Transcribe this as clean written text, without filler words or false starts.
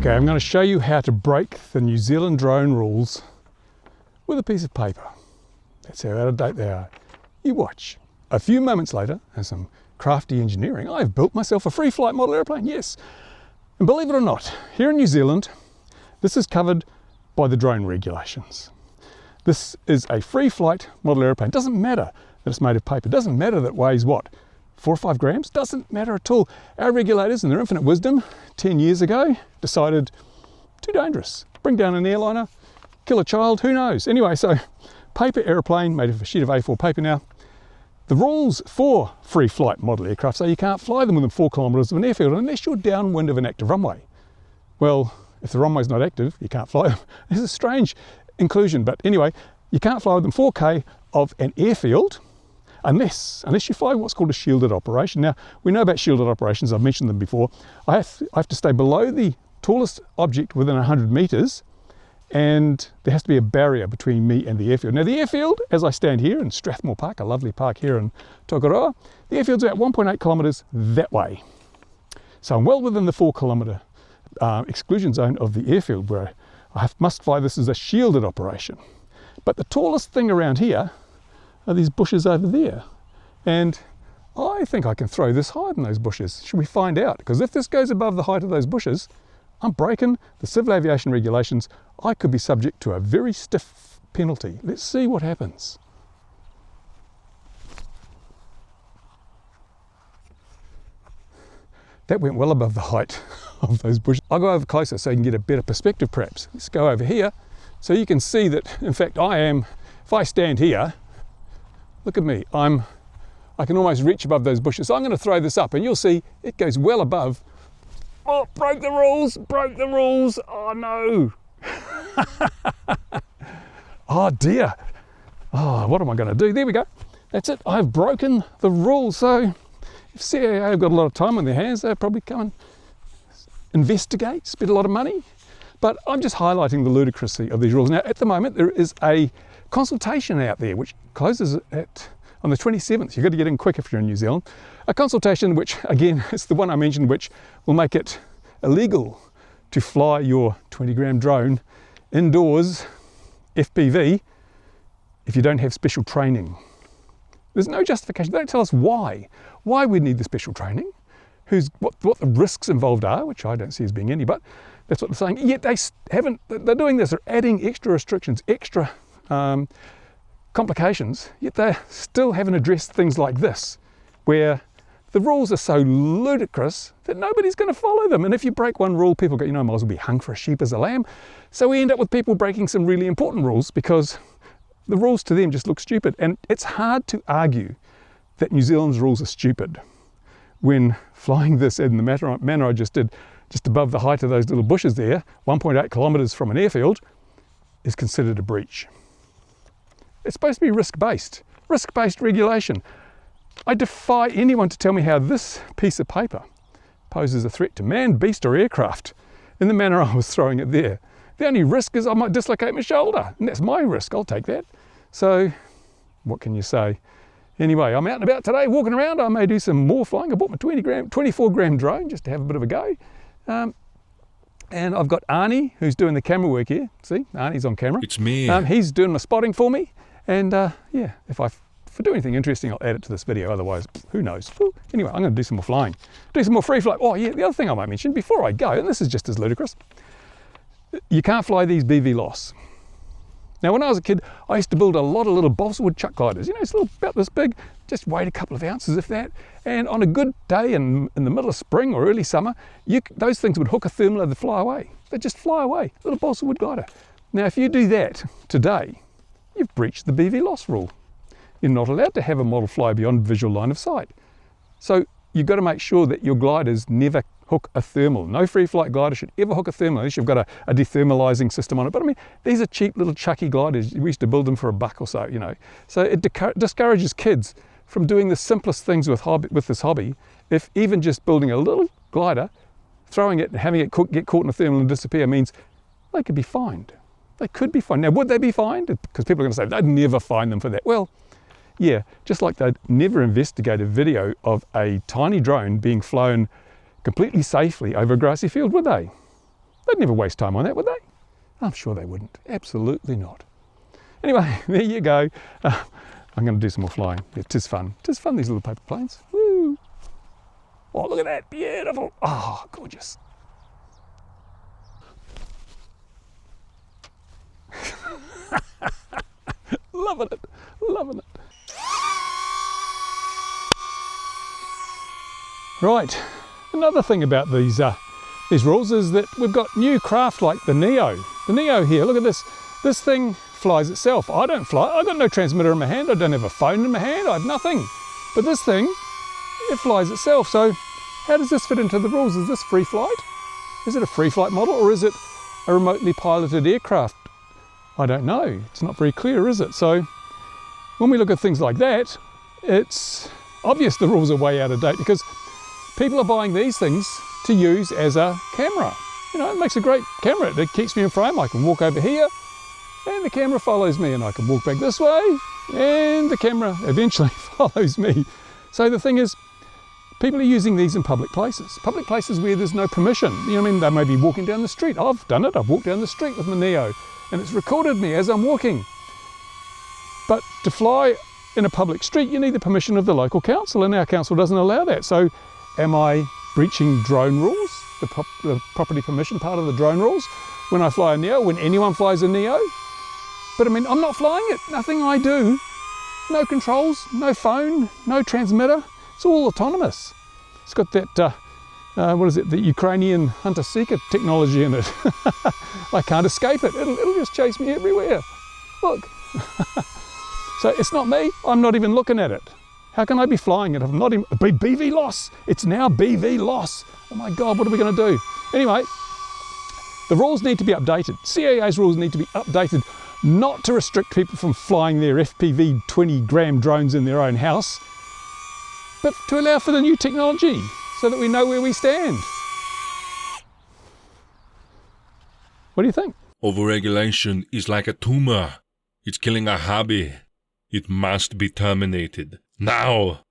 Okay, I'm going to show you how to break the New Zealand drone rules with a piece of paper. That's how out of date they are. You watch. A few moments later, and some crafty engineering, I've built myself a free flight model airplane, yes. And believe it or not, here in New Zealand, this is covered by the drone regulations. This is a free flight model airplane. Doesn't matter that it's made of paper. Doesn't matter that it weighs what? 4 or 5 grams? Doesn't matter at all. Our regulators, in their infinite wisdom, 10 years ago, decided too dangerous. Bring down an airliner, kill a child, who knows? Anyway, so paper airplane made of a sheet of A4 paper now. The rules for free flight model aircraft say you can't fly them within 4 kilometres of an airfield unless you're downwind of an active runway. Well, if the runway's not active, you can't fly them. This is a strange inclusion, but anyway, you can't fly within 4K of an airfield unless you fly what's called a shielded operation. Now, we know about shielded operations, I've mentioned them before. I have to stay below the tallest object within 100 metres, and there has to be a barrier between me and the airfield. Now, the airfield, as I stand here in Strathmore Park, a lovely park here in Tokoroa, the airfield's about 1.8 kilometres that way. So I'm well within the 4 kilometre exclusion zone of the airfield, where I must fly this as a shielded operation. But the tallest thing around here are these bushes over there. And I think I can throw this higher than those bushes. Should we find out? Because if this goes above the height of those bushes, I'm breaking the civil aviation regulations. I could be subject to a very stiff penalty. Let's see what happens. That went well above the height of those bushes. I'll go over closer so you can get a better perspective perhaps. Let's go over here so you can see that, in fact, if I stand here, look at me, I can almost reach above those bushes. So I'm going to throw this up and you'll see it goes well above. Oh, broke the rules, oh no. Oh dear. Oh, what am I going to do? There we go. That's it, I've broken the rules. So if CAA have got a lot of time on their hands, they'll probably come and investigate, spend a lot of money. But I'm just highlighting the ludicrousy of these rules. Now, at the moment, there is a consultation out there which closes on the 27th. You've got to get in quick if you're in New Zealand. A consultation which, again, it's the one I mentioned, which will make it illegal to fly your 20-gram drone indoors, FPV, if you don't have special training. There's no justification. They don't tell us why we need the special training, what the risks involved are, which I don't see as being any, but that's what they're saying. Yet they're doing this, they're adding extra restrictions, extra complications, yet they still haven't addressed things like this, where the rules are so ludicrous that nobody's going to follow them. And if you break one rule, people go, might as well be hung for a sheep as a lamb. So we end up with people breaking some really important rules because the rules to them just look stupid. And it's hard to argue that New Zealand's rules are stupid when flying this in the manner I just did, just above the height of those little bushes there, 1.8 kilometres from an airfield, is considered a breach. It's supposed to be risk-based regulation. I defy anyone to tell me how this piece of paper poses a threat to man, beast or aircraft in the manner I was throwing it there. The only risk is I might dislocate my shoulder, and that's my risk, I'll take that. So, what can you say? Anyway, I'm out and about today, walking around. I may do some more flying. I bought my 24-gram drone just to have a bit of a go. And I've got Arnie, who's doing the camera work here. See, Arnie's on camera. It's me. He's doing my spotting for me. And yeah, if I do anything interesting, I'll add it to this video. Otherwise, who knows? Anyway, I'm going to do some more flying. Do some more free flight. Oh yeah, the other thing I might mention before I go, and this is just as ludicrous, you can't fly these BV-LOS. Now, when I was a kid, I used to build a lot of little balsa wood chuck gliders. It's about this big, just weighed a couple of ounces, if that. And on a good day in the middle of spring or early summer, those things would hook a thermal and they'd fly away. They'd just fly away, little balsa wood glider. Now, if you do that today, you've breached the BV-LOS rule. You're not allowed to have a model fly beyond visual line of sight. So you've got to make sure that your gliders never hook a thermal. No free flight glider should ever hook a thermal unless you've got a dethermalizing system on it. But I mean, these are cheap little chucky gliders. We used to build them for $1 or so, So it discourages kids from doing the simplest things with this hobby. If even just building a little glider, throwing it and having it get caught in a thermal and disappear means they could be fined. They could be fined. Now, would they be fined? Because people are going to say, they'd never fine them for that. Well, yeah, just like they'd never investigate a video of a tiny drone being flown completely safely over a grassy field, would they? They'd never waste time on that, would they? I'm sure they wouldn't. Absolutely not. Anyway, there you go. I'm going to do some more flying. Yeah, 'tis fun. 'Tis fun, these little paper planes. Woo! Oh, look at that. Beautiful. Oh, gorgeous. Loving it. Loving it. Right. Another thing about these rules is that we've got new craft like the Neo. The Neo here, look at this. This thing flies itself. I don't fly. I've got no transmitter in my hand. I don't have a phone in my hand. I have nothing. But this thing, it flies itself. So how does this fit into the rules? Is this free flight? Is it a free flight model or is it a remotely piloted aircraft? I don't know. It's not very clear, is it? So when we look at things like that, it's obvious the rules are way out of date because people are buying these things to use as a camera. You know, it makes a great camera. It keeps me in frame. I can walk over here and the camera follows me, and I can walk back this way and the camera eventually follows me. So the thing is, people are using these in public places where there's no permission. You know what I mean? They may be walking down the street. I've done it. I've walked down the street with my Neo and it's recorded me as I'm walking. But to fly in a public street, you need the permission of the local council, and our council doesn't allow that. So am I breaching drone rules, the property permission part of the drone rules, when I fly a Neo, when anyone flies a Neo? But I mean, I'm not flying it. Nothing I do, no controls, no phone, no transmitter. It's all autonomous. It's got that, what is it, the Ukrainian hunter-seeker technology in it. I can't escape it. It'll just chase me everywhere. Look. So it's not me. I'm not even looking at it. How can I be flying it if I'm not even... BV loss. It's now BV loss. Oh my God, what are we going to do? Anyway, the rules need to be updated. CAA's rules need to be updated, not to restrict people from flying their FPV 20-gram drones in their own house, but to allow for the new technology so that we know where we stand. What do you think? Overregulation is like a tumor. It's killing our hobby. It must be terminated. Now!